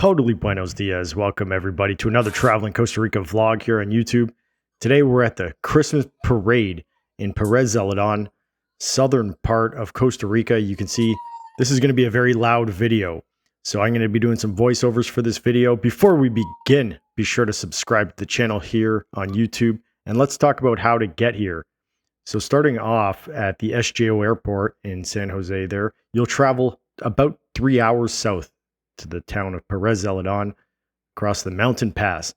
Totally buenos dias. Welcome everybody to another traveling Costa Rica vlog here on YouTube. Today we're at the Christmas parade in Pérez Zeledón, southern part of Costa Rica. You can see this is going to be a very loud video. So I'm going to be doing some voiceovers for this video. Before we begin, be sure to subscribe to the channel here on YouTube. And let's talk about how to get here. So starting off at the SJO airport in San Jose there, you'll travel about 3 hours south to the town of Pérez Zeledón, across the mountain pass.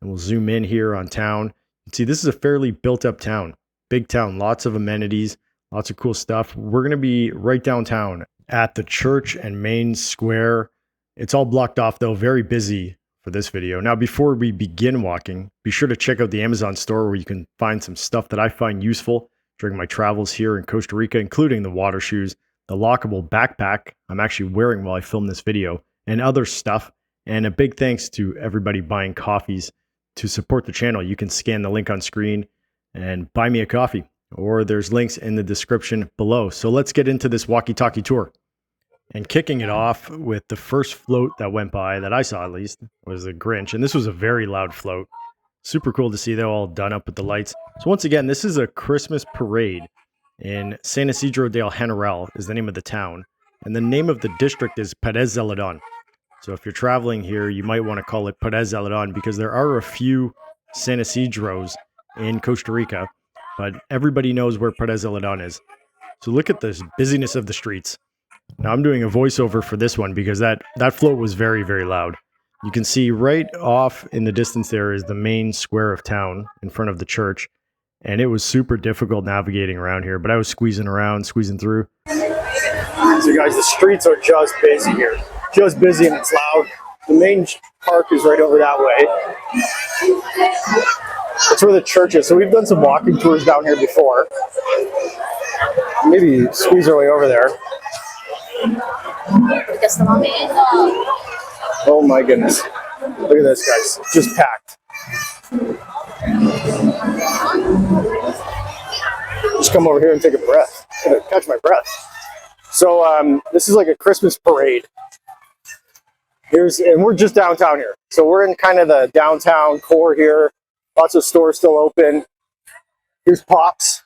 And we'll zoom in here on town. You can see this is a fairly built up town. Big town, lots of amenities, lots of cool stuff. We're going to be right downtown at the church and main square. It's all blocked off though, very busy for this video. Now before we begin walking, be sure to check out the Amazon store where you can find some stuff that I find useful during my travels here in Costa Rica, including the water shoes, the lockable backpack I'm actually wearing while I film this video, and other stuff. And a big thanks to everybody buying coffees to support the channel. You can scan the link on screen and buy me a coffee, or there's links in the description below. So let's get into this walkie-talkie tour. And kicking it off with the first float that went by, that I saw at least, was the Grinch. And this was a very loud float. Super cool to see. They're all done up with the lights. So once again, this is a Christmas parade in San Isidro del General is the name of the town. And the name of the district is Pérez Zeledón. So if you're traveling here, you might want to call it Pérez Zeledón because there are a few San Isidros in Costa Rica, but everybody knows where Pérez Zeledón is. So look at this busyness of the streets. Now I'm doing a voiceover for this one because that float was very, very loud. You can see right off in the distance there is the main square of town in front of the church. And it was super difficult navigating around here, but I was squeezing through. So guys, the streets are just busy here. Just busy and it's loud. The main park is right over that way. That's where the church is. So we've done some walking tours down here before. Maybe squeeze our way over there. Oh my goodness. Look at this, guys. Just packed. Just come over here and take a breath. I'm gonna catch my breath. So this is like a Christmas parade. And we're just downtown here. So we're in kind of the downtown core here. Lots of stores still open. Here's Pops.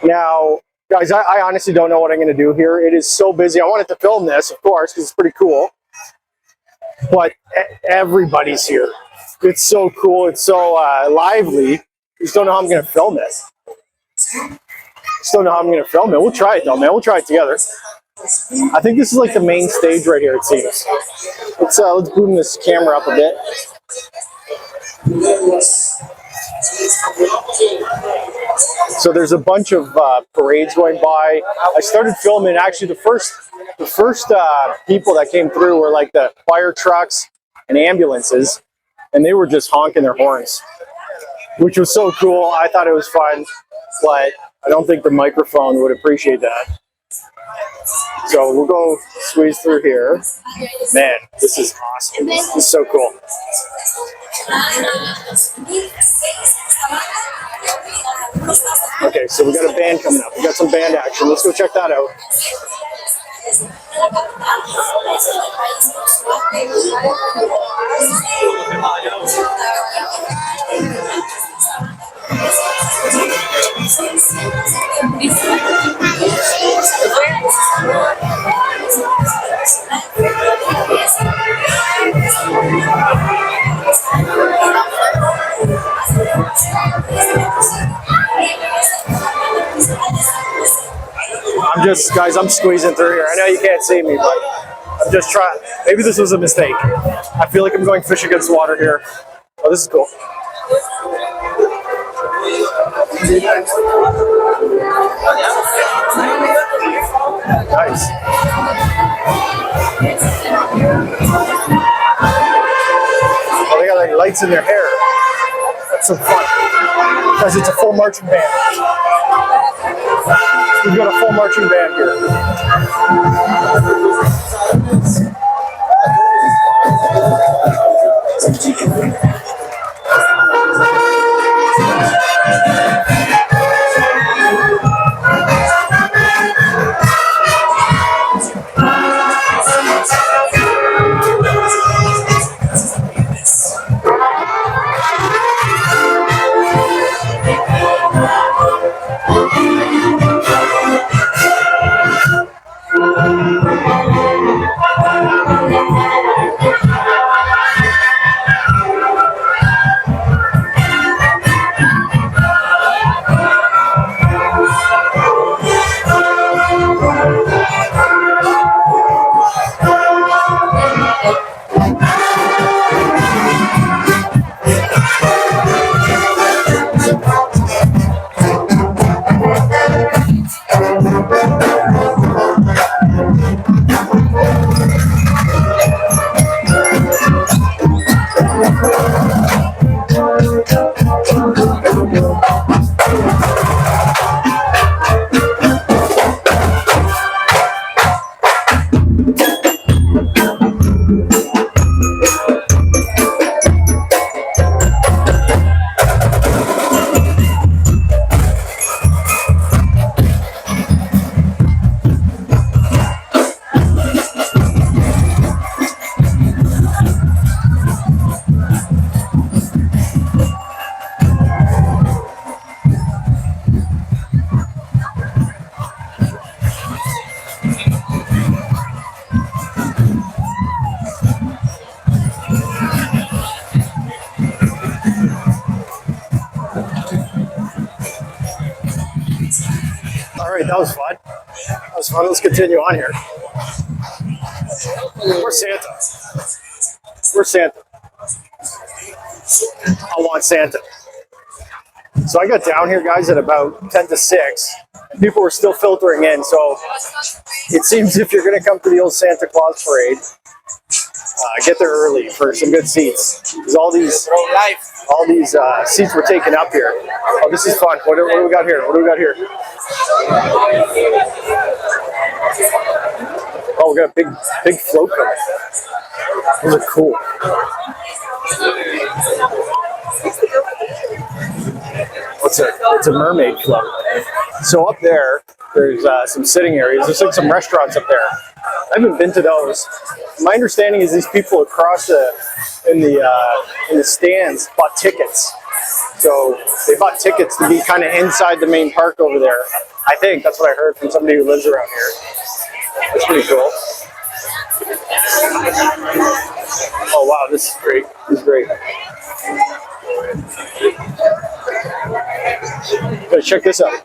Now, guys, I honestly don't know what I'm gonna do here. It is so busy. I wanted to film this, of course, because it's pretty cool. But everybody's here. It's so cool. It's so lively. I just don't know how I'm going to film it. We'll try it though, man. We'll try it together. I think this is like the main stage right here, it seems. Let's boom this camera up a bit. So there's a bunch of parades going by. I started filming, actually the first people that came through were like the fire trucks and ambulances, and they were just honking their horns, which was so cool. I thought it was fun, but I don't think the microphone would appreciate that. So we'll go squeeze through here. Man, this is awesome. This is so cool. Okay, so we got a band coming up. We got some band action. Let's go check that out. I'm squeezing through here. I know you can't see me, but I'm just trying. Maybe this was a mistake. I feel like I'm going fish against water here. Oh, this is cool. Nice. Oh, they got like lights in their hair. That's so fun. Because it's a full marching band. We've got a full marching band here. that was fun. That was fun. Let's continue on here. Where's Santa? Where's Santa? I want Santa. So I got down here, guys, at about 10 to 6. And people were still filtering in. So it seems if you're going to come to the old Santa Claus parade, get there early for some good seats. Because all these seats were taken up here. Oh, this is fun. What do we got here? What do we got here? Oh, we got a big float coming. Those are cool. It's a mermaid float. So up there's some sitting areas. There's like some restaurants up there. I haven't been to those. My understanding is these people across in the stands bought tickets. So they bought tickets to be kind of inside the main park over there. I think that's what I heard from somebody who lives around here. It's pretty cool. Oh wow, this is great. This is great. Gotta check this out.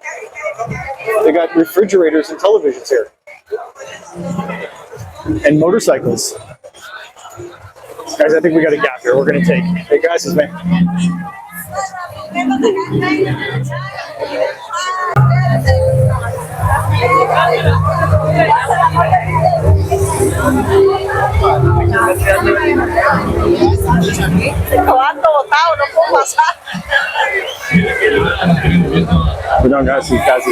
They got refrigerators and televisions here. And motorcycles. Guys, I think we got a gap here. We're gonna take. Hey guys, it's me. We're done, guys. These guys.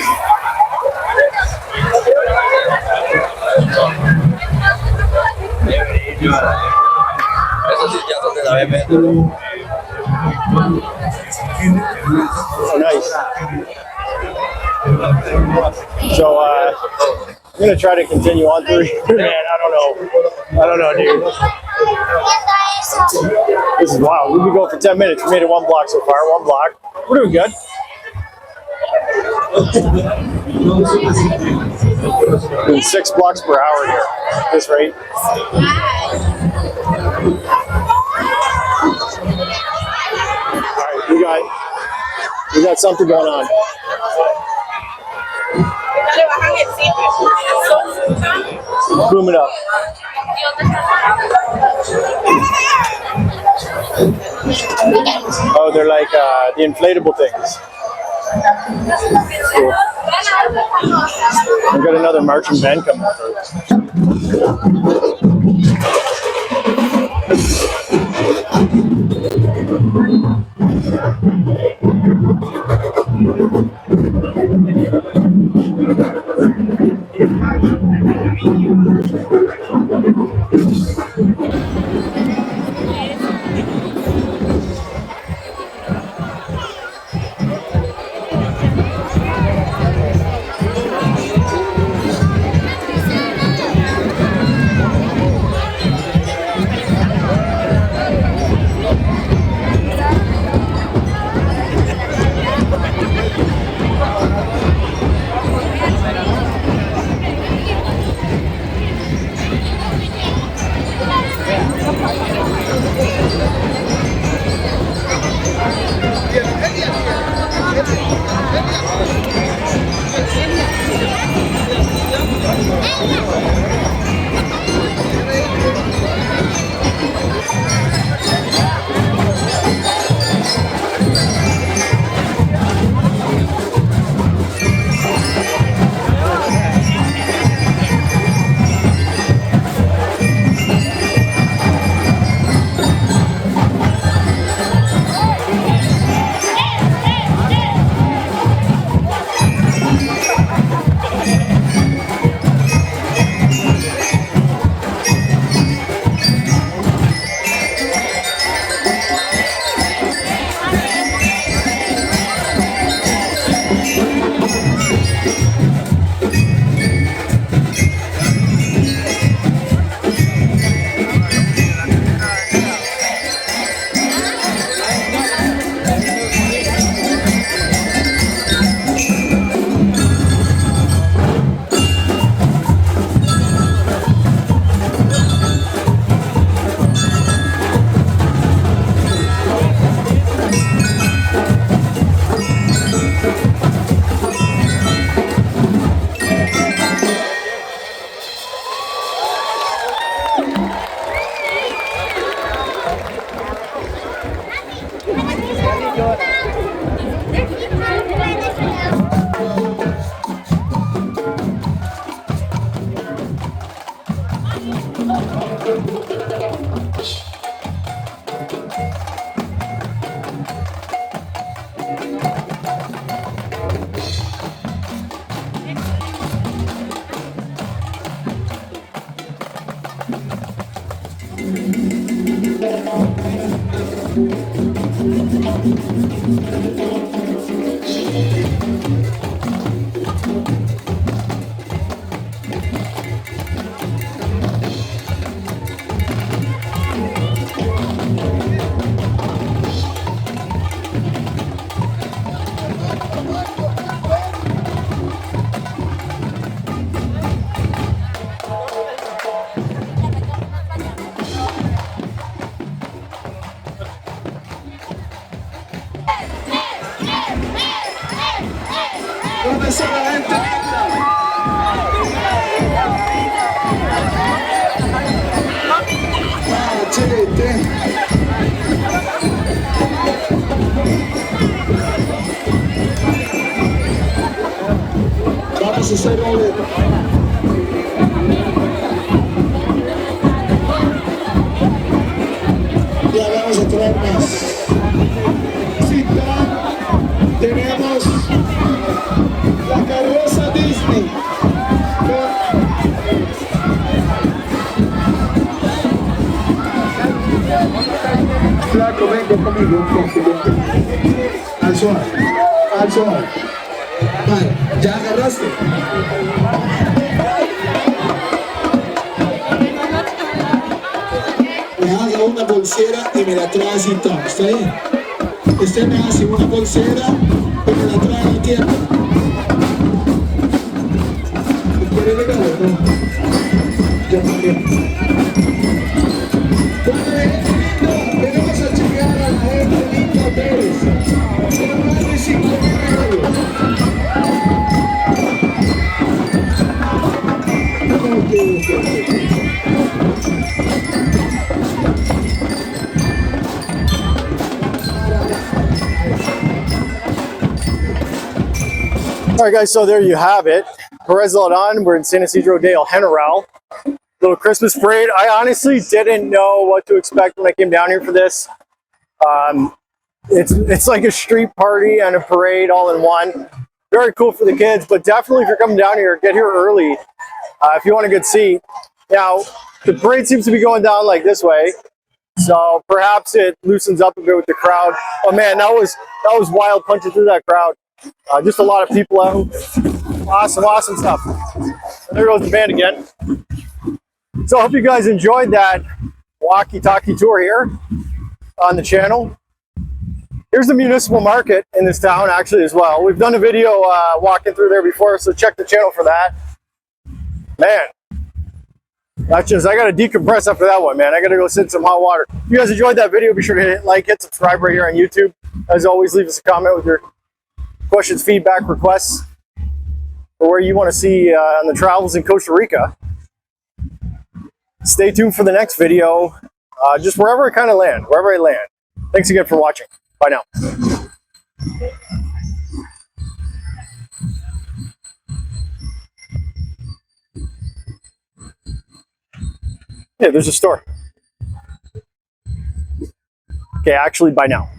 Oh, nice. So, I'm gonna try to continue on through here, man. I don't know, dude. This is wild. We've been going for 10 minutes. We made it 1 block so far. 1 block. We're doing good. Doing 6 blocks per hour here at this rate. Alright, we got something going on. Boom it up. Oh, they're like the inflatable things. Cool. We've got another marching band coming up. ¿Dónde está la gente? Vamos a hacer un ya vamos a traer más. Cita, tenemos la carroza Disney. Flaco, vengo conmigo. Al suave, al suave. Vale, ¿ya agarraste? Me haga una bolsera y me la trae sin todo, ¿está bien? Usted me hace una bolsera y me la trae a tiempo. ¿Quiere regalo? No. Yo también. Venimos a chequear a la gente linda Pérez. Son más de 5,000 euros. All right, guys, so there you have it. Pérez Zeledón, we're in San Isidro de El General. Little Christmas parade. I honestly didn't know what to expect when I came down here for this. It's like a street party and a parade all in one. Very cool for the kids, but definitely if you're coming down here, get here early if you want a good seat. Now, the parade seems to be going down like this way, so perhaps it loosens up a bit with the crowd. Oh man, that was wild, punching through that crowd. Just a lot of people out. Awesome stuff. And there goes the band again. So I hope you guys enjoyed that walkie-talkie tour here on the channel. Here's the municipal market in this town actually as well. We've done a video walking through there before, so check the channel for that. Man, that's just, I gotta decompress after that one, man. I gotta go sit in some hot water. If you guys enjoyed that video, be sure to hit like, hit subscribe right here on YouTube. As always, leave us a comment with your questions, feedback, requests, or where you want to see on the travels in Costa Rica. Stay tuned for the next video, just wherever I land. Thanks again for watching. Bye now. Yeah, there's a store. Okay, actually, bye now.